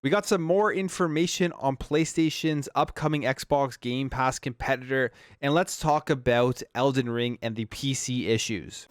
We got some more information on PlayStation's upcoming Xbox Game Pass competitor, and let's talk about Elden Ring and the PC issues.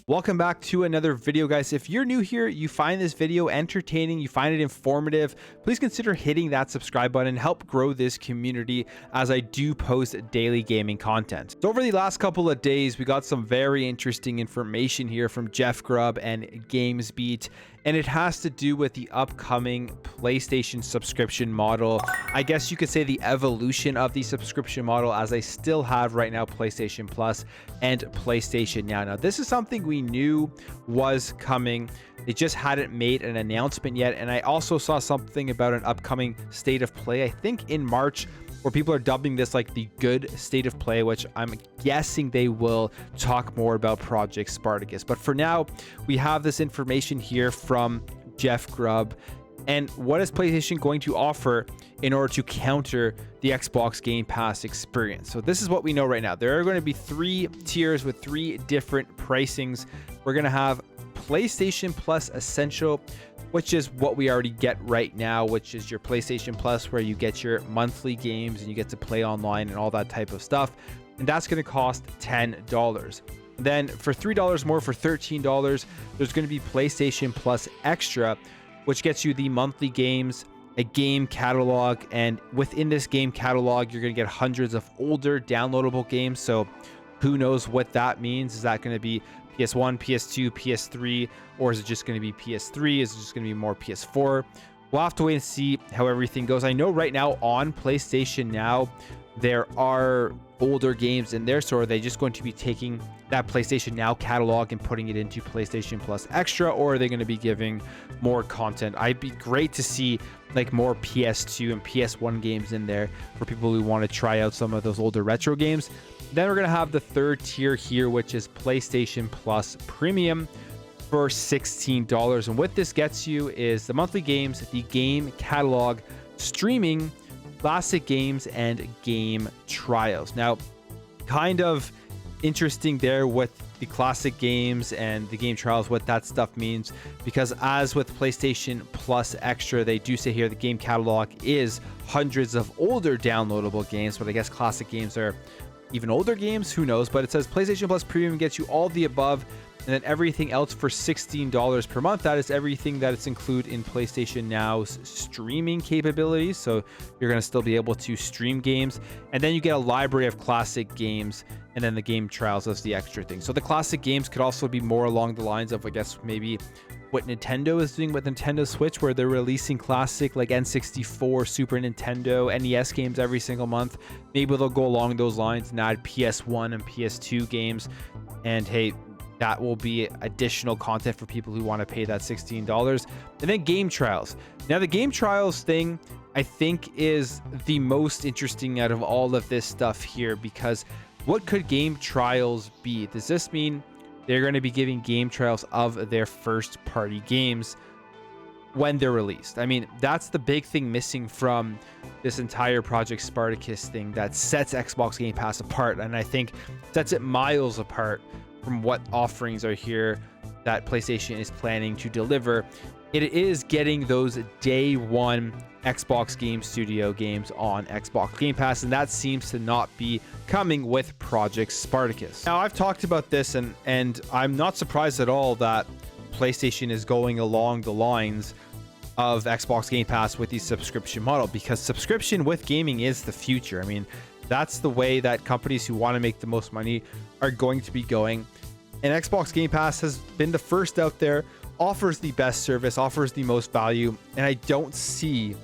Welcome back to another video, guys. If you're new here, you find this video entertaining, you find it informative, please consider hitting that subscribe button, help grow this community as I do post daily gaming content. So over the last couple of days, we got some very interesting information here from Jeff Grubb and GamesBeat, and it has to do with the upcoming PlayStation subscription model. I guess you could say the evolution of the subscription model, as I still have right now PlayStation Plus and PlayStation Now. Now, this is something we knew was coming. They just hadn't made an announcement yet. And I also saw something about an upcoming state of play, I think in March, where people are dubbing this like the good state of play, which I'm guessing they will talk more about Project Spartacus. But for now, we have this information here from Jeff Grubb. And what is PlayStation going to offer in order to counter the Xbox Game Pass experience? So this is what we know right now. There are going to be 3 tiers with 3 different pricings. We're going to have PlayStation Plus Essential, which is what we already get right now, which is your PlayStation Plus, where you get your monthly games and you get to play online and all that type of stuff. And that's going to cost $10. Then for $3 more, for $13, there's going to be PlayStation Plus Extra, which gets you the monthly games, a game catalog, and within this game catalog, you're going to get hundreds of older downloadable games. So who knows what that means? Is that going to be PS1, PS2, PS3, or is it just going to be PS3? Is it just going to be more PS4? We'll have to wait and see how everything goes. I know right now on PlayStation Now, there are older games in there, so are they just going to be taking that PlayStation Now catalog and putting it into PlayStation Plus Extra, or are they going to be giving more content? I'd be great to see like more PS2 and PS1 games in there for people who want to try out some of those older retro games. Then we're going to have the third tier here, which is PlayStation Plus Premium for $16. And what this gets you is the monthly games, the game catalog, streaming, classic games, and game trials. Now, kind of interesting there with the classic games and the game trials, what that stuff means, because as with PlayStation Plus Extra, they do say here the game catalog is hundreds of older downloadable games, but I guess classic games are even older games, who knows? But it says PlayStation Plus Premium gets you all the above, and then everything else for $16 per month. That is everything that is included in PlayStation Now's streaming capabilities. So you're going to still be able to stream games. And then you get a library of classic games, and then the game trials as the extra thing. So the classic games could also be more along the lines of, I guess, maybe what Nintendo is doing with Nintendo Switch, where they're releasing classic like N64, Super Nintendo, NES games every single month. Maybe they'll go along those lines and add PS1 and PS2 games. And hey, that will be additional content for people who want to pay that $16. And then game trials. Now, the game trials thing, I think, is the most interesting out of all of this stuff here, because what could game trials be? Does this mean they're going to be giving game trials of their first party games when they're released? I mean, that's the big thing missing from this entire Project Spartacus thing that sets Xbox Game Pass apart, and I think sets it miles apart from what offerings are here that PlayStation is planning to deliver. It is getting those day one Xbox Game Studio games on Xbox Game Pass, and that seems to not be coming with Project Spartacus. Now, I've talked about this, and I'm not surprised at all that PlayStation is going along the lines of Xbox Game Pass with the subscription model, because subscription with gaming is the future. I mean, that's the way that companies who want to make the most money are going to be going. And Xbox Game Pass has been the first out there, offers the best service, offers the most value, and I don't see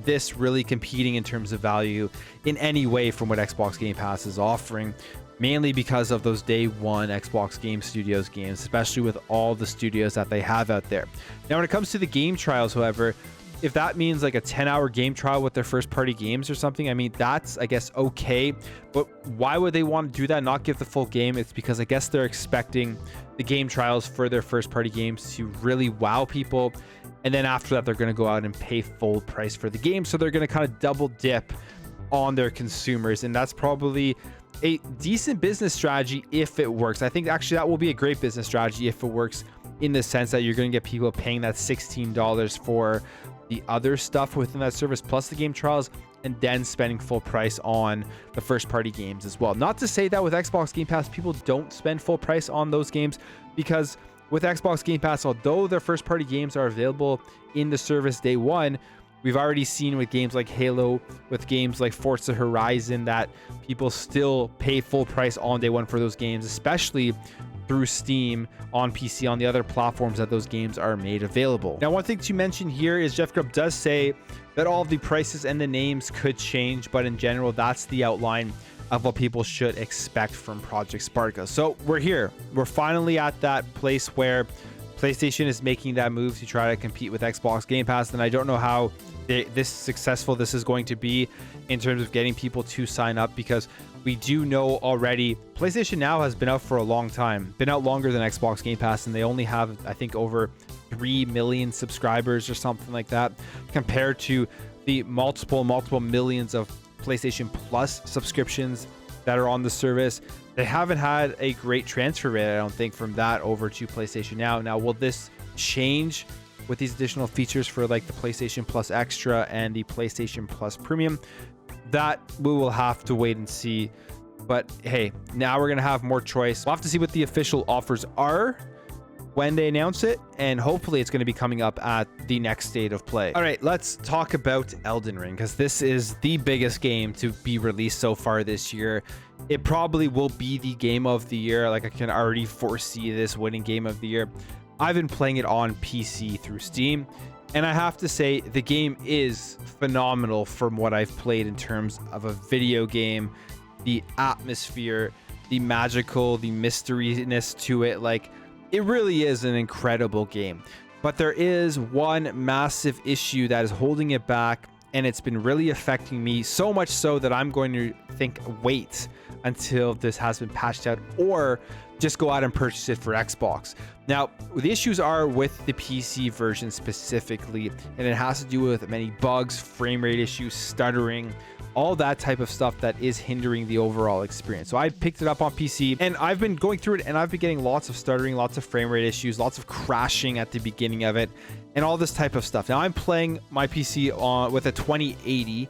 this really competing in terms of value in any way from what Xbox Game Pass is offering, mainly because of those day one Xbox Game Studios games, especially with all the studios that they have out there. Now, when it comes to the game trials, however, if that means like a 10-hour game trial with their first party games or something, I mean, that's, I guess, okay. But why would they want to do that, not give the full game? It's because I guess they're expecting the game trials for their first party games to really wow people. And then after that, they're going to go out and pay full price for the game. So they're going to kind of double dip on their consumers. And that's probably a decent business strategy if it works. I think actually that will be a great business strategy if it works, in the sense that you're going to get people paying that $16 for the other stuff within that service plus the game trials, and then spending full price on the first party games as well. Not to say that with Xbox Game Pass people don't spend full price on those games, because with Xbox Game Pass, although their first party games are available in the service day one, we've already seen with games like Halo, with games like Forza Horizon, that people still pay full price on day one for those games, especially through Steam, on PC, on the other platforms that those games are made available. Now, one thing to mention here is Jeff Grubb does say that all of the prices and the names could change, but in general, that's the outline of what people should expect from Project Sparta. So we're here. We're finally at that place where PlayStation is making that move to try to compete with Xbox Game Pass, and I don't know how this successful this is going to be in terms of getting people to sign up, because we do know already PlayStation Now has been out for a long time, been out longer than Xbox Game Pass, and they only have, I think, over 3 million subscribers or something like that, compared to the multiple millions of PlayStation Plus subscriptions that are on the service. They haven't had a great transfer rate, I don't think, from that over to PlayStation Now. Now, will this change with these additional features for like the PlayStation Plus Extra and the PlayStation Plus Premium? That we will have to wait and see. But hey, now we're gonna have more choice. We'll have to see what the official offers are when they announce it, and hopefully it's going to be coming up at the next state of play. All right, let's talk about Elden Ring, because this is the biggest game to be released so far this year. It probably will be the game of the year. Like, I can already foresee this winning game of the year. I've been playing it on PC through Steam, and I have to say the game is phenomenal from what I've played in terms of a video game. The atmosphere, the magical, the mysteryness to it, like, it really is an incredible game. But there is one massive issue that is holding it back, and it's been really affecting me, so much so that I'm going to wait until this has been patched out, or just go out and purchase it for Xbox. Now, the issues are with the PC version specifically, and it has to do with many bugs, frame rate issues, stuttering, all that type of stuff that is hindering the overall experience. So I picked it up on PC, and I've been going through it, and I've been getting lots of stuttering, lots of frame rate issues, lots of crashing at the beginning of it, and all this type of stuff. Now, I'm playing my PC with a 2080,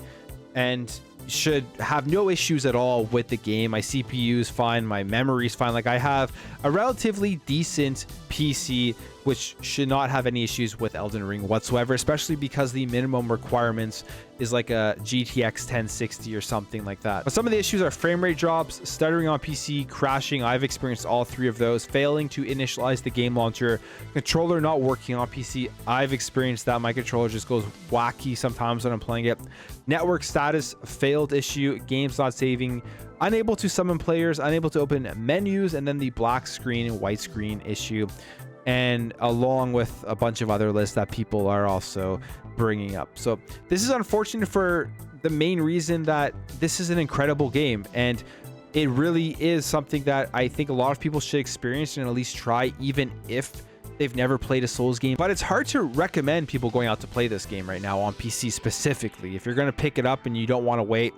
and should have no issues at all with the game. My CPU is fine, my memory is fine. Like, I have a relatively decent PC, which should not have any issues with Elden Ring whatsoever, especially because the minimum requirements is like a GTX 1060 or something like that. But some of the issues are frame rate drops, stuttering on PC, crashing. I've experienced all three of those. Failing to initialize the game launcher, controller not working on PC. I've experienced that. My controller just goes wacky sometimes when I'm playing it. Network status failed issue, games not saving, unable to summon players, unable to open menus, and then the black screen and white screen issue, and along with a bunch of other lists that people are also bringing up. So this is unfortunate for the main reason that this is an incredible game, and it really is something that I think a lot of people should experience and at least try, even if they've never played a Souls game. But it's hard to recommend people going out to play this game right now on PC specifically. If you're going to pick it up and you don't want to wait,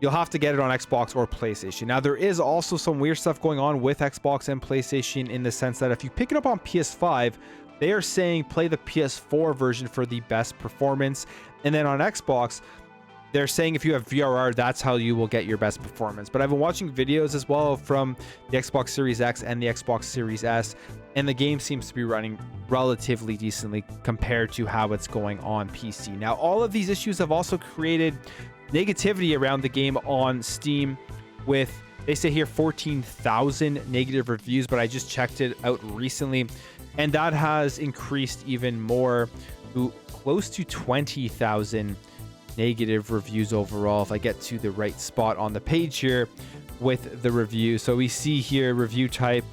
you'll have to get it on Xbox or PlayStation. Now, there is also some weird stuff going on with Xbox and PlayStation, in the sense that if you pick it up on PS5, they are saying play the PS4 version for the best performance. And then on Xbox, they're saying if you have VRR, that's how you will get your best performance. But I've been watching videos as well from the Xbox Series X and the Xbox Series S, and the game seems to be running relatively decently compared to how it's going on PC. Now, all of these issues have also created negativity around the game on Steam, with, they say here, 14,000 negative reviews, but I just checked it out recently, and that has increased even more to close to 20,000 negative reviews overall, if I get to the right spot on the page here with the review. So we see here review type,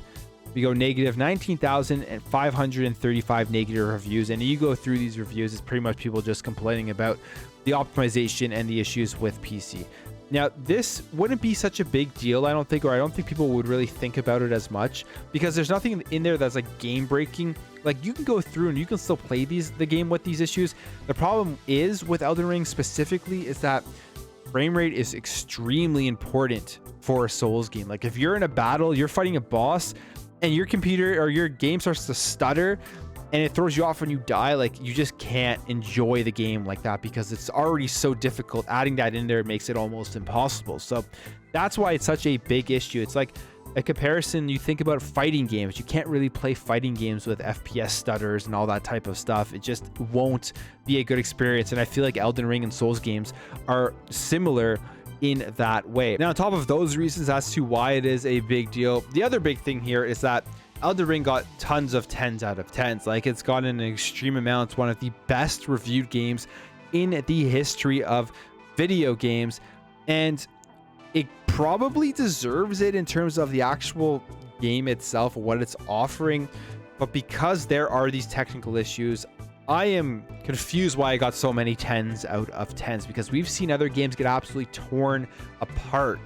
we go negative 19,535 negative reviews, and you go through these reviews, it's pretty much people just complaining about the optimization and the issues with PC. Now, this wouldn't be such a big deal, I don't think, or I don't think people would really think about it as much, because there's nothing in there that's like game breaking. Like, you can go through and you can still play the game with these issues. The problem is with Elden Ring specifically is that frame rate is extremely important for a Souls game. Like if you're in a battle, you're fighting a boss and your computer or your game starts to stutter and it throws you off when you die, like you just can't enjoy the game like that because it's already so difficult. Adding that in there makes it almost impossible. So that's why it's such a big issue. It's like a comparison, you think about fighting games. You can't really play fighting games with FPS stutters and all that type of stuff. It just won't be a good experience. And I feel like Elden Ring and Souls games are similar in that way. Now, on top of those reasons as to why it is a big deal, the other big thing here is that Elden Ring got tons of 10s out of 10s. Like it's gotten an extreme amount. It's one of the best reviewed games in the history of video games. And it probably deserves it in terms of the actual game itself, what it's offering. But because there are these technical issues, I am confused why I got so many 10s out of 10s, because we've seen other games get absolutely torn apart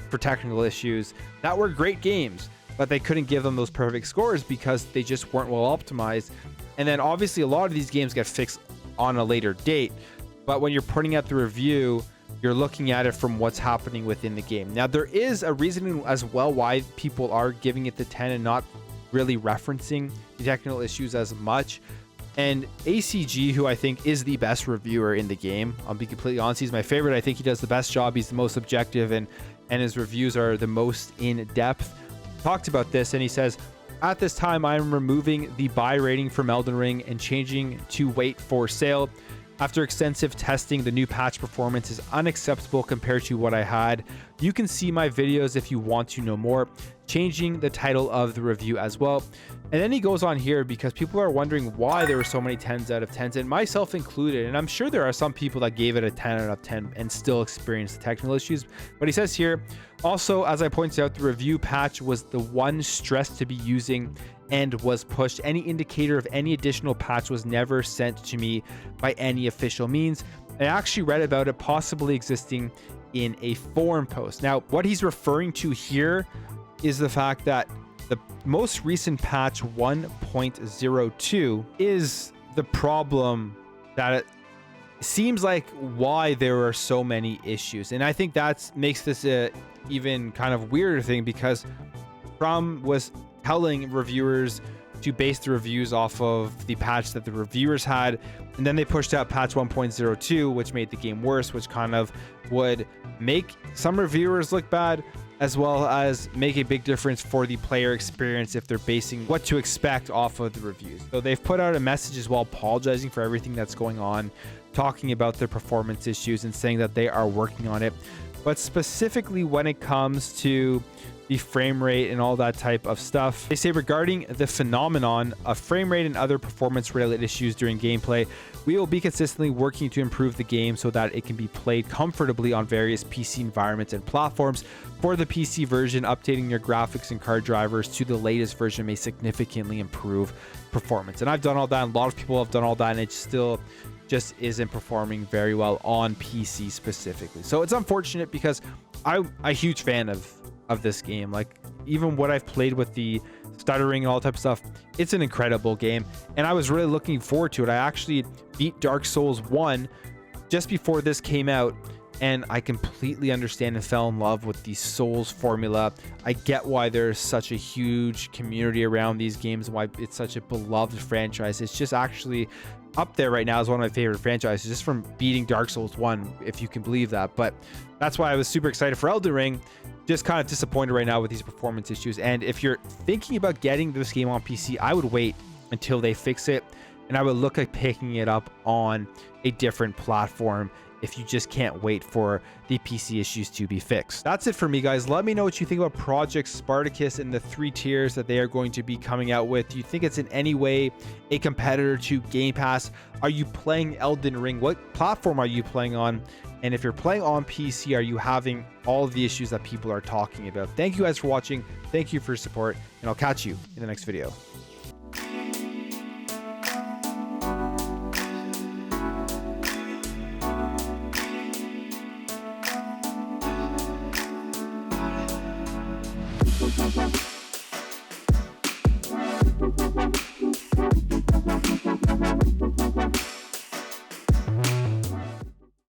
for technical issues that were great games, but they couldn't give them those perfect scores because they just weren't well optimized. And then obviously a lot of these games get fixed on a later date, but when you're putting out the review, you're looking at it from what's happening within the game. Now, there is a reason as well why people are giving it the 10 and not really referencing the technical issues as much. And ACG, who I think is the best reviewer in the game, I'll be completely honest, he's my favorite. I think he does the best job. He's the most objective, and his reviews are the most in depth. Talked about this, and he says, at this time, I'm removing the buy rating from Elden Ring and changing to wait for sale. After extensive testing, the new patch performance is unacceptable compared to what I had. You can see my videos if you want to know more. Changing the title of the review as well. And then he goes on here because people are wondering why there were so many 10s out of 10s, and myself included. And I'm sure there are some people that gave it a 10 out of 10 and still experienced the technical issues. But he says here, also, as I pointed out, the review patch was the one stressed to be using and was pushed. Any indicator of any additional patch was never sent to me by any official means. I actually read about it possibly existing in a forum post. Now, what he's referring to here is the fact that the most recent patch 1.02 is the problem that it seems like why there are so many issues. And I think that makes this a even kind of weirder thing, because From was telling reviewers to base the reviews off of the patch that the reviewers had, and then they pushed out patch 1.02, which made the game worse, which kind of would make some reviewers look bad, as well as make a big difference for the player experience if they're basing what to expect off of the reviews. So they've put out a message as well, apologizing for everything that's going on, talking about their performance issues and saying that they are working on it. But specifically when it comes to the frame rate and all that type of stuff, they say regarding the phenomenon of frame rate and other performance related issues during gameplay, we will be consistently working to improve the game so that it can be played comfortably on various PC environments and platforms. For the PC version, updating your graphics and card drivers to the latest version may significantly improve performance. And I've done all that, and a lot of people have done all that, and it still just isn't performing very well on PC specifically. So it's unfortunate, because I'm a huge fan of this game. Like, even what I've played with the stuttering and all type of stuff, it's an incredible game, and I was really looking forward to it. I actually beat Dark Souls 1 just before this came out, and I completely understand and fell in love with the Souls formula. I get why there's such a huge community around these games, why it's such a beloved franchise. It's just actually up there right now as one of my favorite franchises, just from beating Dark Souls 1, if you can believe that. But that's why I was super excited for Elden Ring. Just kind of disappointed right now with these performance issues. And if you're thinking about getting this game on PC, I would wait until they fix it, and I would look at picking it up on a different platform if you just can't wait for the PC issues to be fixed. That's it for me, guys. Let me know what you think about Project Spartacus and the 3 tiers that they are going to be coming out with. Do you think it's in any way a competitor to Game Pass? Are you playing Elden Ring? What platform are you playing on? And if you're playing on PC, are you having all of the issues that people are talking about? Thank you guys for watching. Thank you for your support, and I'll catch you in the next video. Bye.